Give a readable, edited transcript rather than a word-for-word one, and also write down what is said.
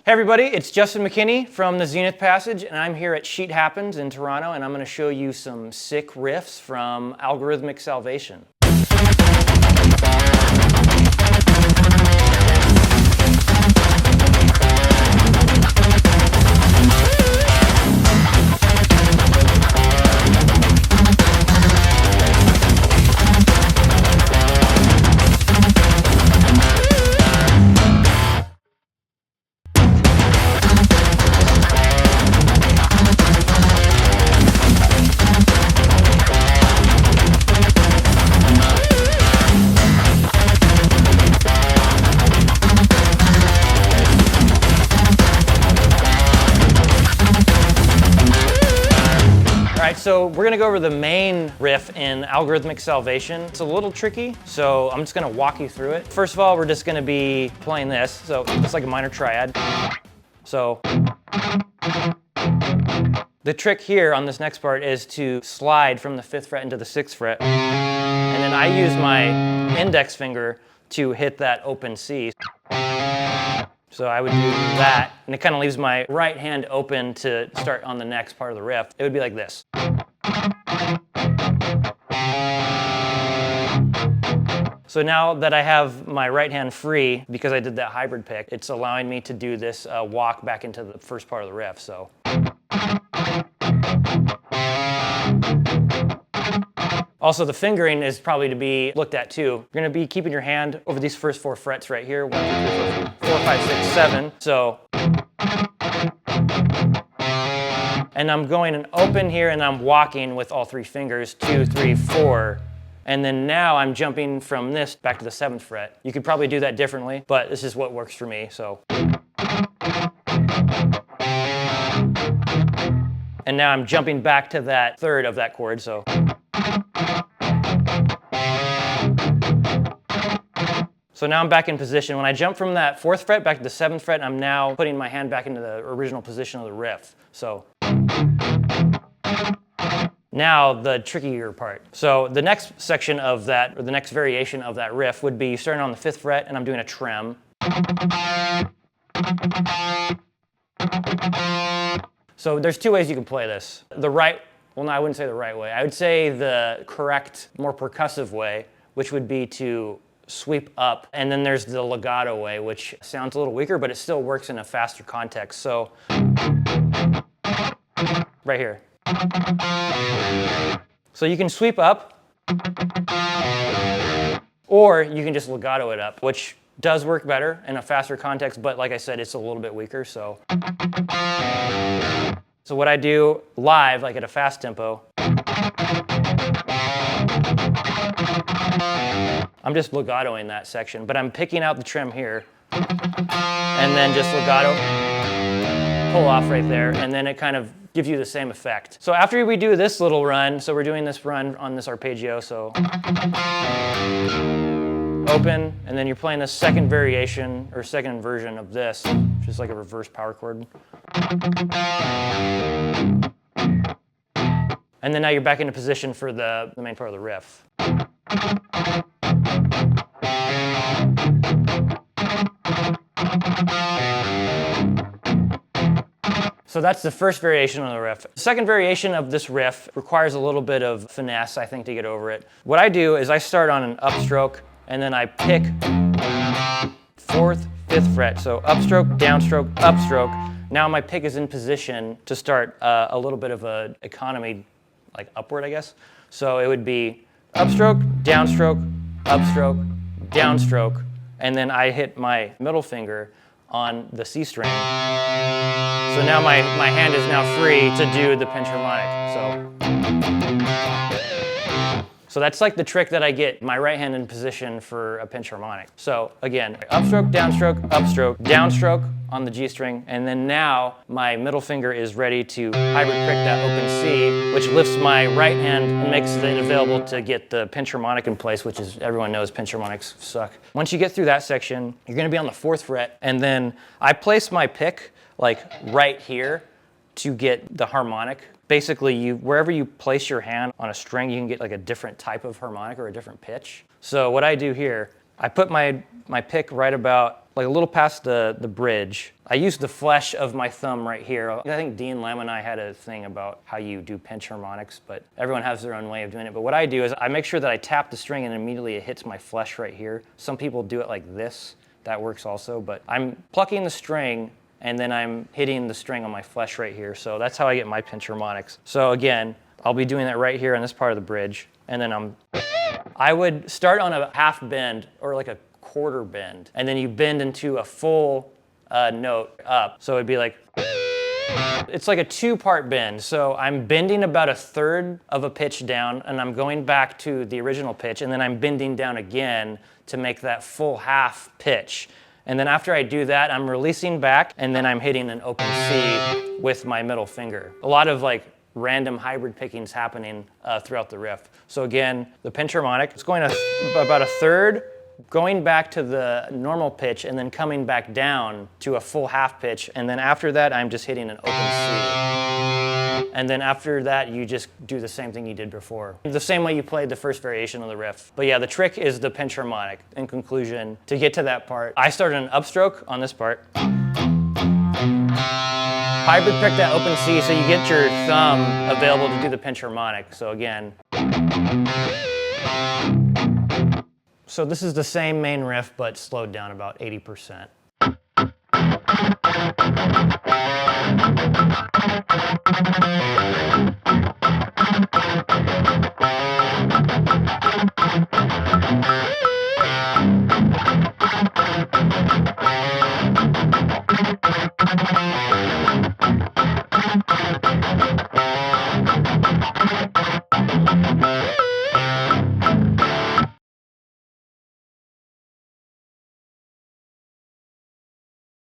Hey everybody, it's Justin McKinney from the Zenith Passage, and I'm here at Sheet Happens in Toronto, and I'm going to show you some sick riffs from Algorithmic Salvation. So we're gonna go over the main riff in Algorithmic Salvation. It's a little tricky, so I'm just gonna walk you through it. First of all, we're just gonna be playing this. So it's like a minor triad. So the trick here on this next part is to slide from the 5th fret into the 6th fret. And then I use my index finger to hit that open C. So I would do that, and it kind of leaves my right hand open to start on the next part of the riff. It would be like this. So now that I have my right hand free, because I did that hybrid pick, it's allowing me to do this walk back into the first part of the riff. So. Also, the fingering is probably to be looked at too. You're going to be keeping your hand over these first 4 frets right here. 1, 2, 3, 4, 5, 6, 7. So, and I'm going an open here, and I'm walking with all 3 fingers. 2, 3, 4. And then now I'm jumping from this back to the 7th fret. You could probably do that differently, but this is what works for me. So. And now I'm jumping back to that 3rd of that chord. So. So now I'm back in position. When I jump from that 4th fret back to the 7th fret, I'm now putting my hand back into the original position of the riff. So now the trickier part. So the next section of that, or the next variation of that riff would be starting on the 5th fret, and I'm doing a trem. So there's 2 ways you can play this. The right, well, no, I wouldn't say the right way. I would say the correct, more percussive way, which would be to sweep up, and then there's the legato way, which sounds a little weaker, but it still works in a faster context. So right here. So you can sweep up, or you can just legato it up, which does work better in a faster context, but like I said, it's a little bit weaker. So what I do live, like at a fast tempo, I'm just legatoing that section, but I'm picking out the trem here, and then just legato, pull off right there, and then it kind of gives you the same effect. So after we do this little run, so we're doing this run on this arpeggio, so open, and then you're playing the second variation, or second inversion of this, which is like a reverse power chord. And then now you're back into position for the main part of the riff. So that's the first variation of the riff. The second variation of this riff requires a little bit of finesse, I think, to get over it. What I do is I start on an upstroke, and then I pick 4th, 5th fret. So upstroke, downstroke, upstroke. Now my pick is in position to start a little bit of an economy, like upward, I guess. So it would be upstroke, downstroke, upstroke, downstroke, and then I hit my middle finger on the C string. So now my hand is now free to do the pinch harmonic. So that's like the trick that I get my right hand in position for a pinch harmonic. So again, upstroke, downstroke on the G string, and then now my middle finger is ready to hybrid pick that open C, which lifts my right hand and makes it available to get the pinch harmonic in place, which is, everyone knows pinch harmonics suck. Once you get through that section, you're gonna be on the 4th fret, and then I place my pick like right here to get the harmonic. Basically, wherever you place your hand on a string, you can get like a different type of harmonic or a different pitch. So what I do here I put my pick right about, like a little past the bridge. I use the flesh of my thumb right here. I think Dean Lamb and I had a thing about how you do pinch harmonics, but everyone has their own way of doing it. But what I do is I make sure that I tap the string and immediately it hits my flesh right here. Some people do it like this. That works also, but I'm plucking the string and then I'm hitting the string on my flesh right here. So that's how I get my pinch harmonics. So again, I'll be doing that right here on this part of the bridge. And then I would start on a half bend or like a quarter bend, and then you bend into a full note up. So it'd be like, it's like a 2-part bend. So I'm bending about 1/3 of a pitch down, and I'm going back to the original pitch, and then I'm bending down again to make that full half pitch. And then after I do that, I'm releasing back, and then I'm hitting an open C with my middle finger. A lot of like random hybrid pickings happening throughout the riff. So again, the pinch harmonic, it's going about 1/3, going back to the normal pitch and then coming back down to a full half pitch. And then after that, I'm just hitting an open C. And then after that, you just do the same thing you did before. The same way you played the first variation of the riff. But yeah, the trick is the pinch harmonic. In conclusion, to get to that part, I started an upstroke on this part. Hybrid pick that open C so you get your thumb available to do the pinch harmonic. So again. So this is the same main riff, but slowed down about 80%.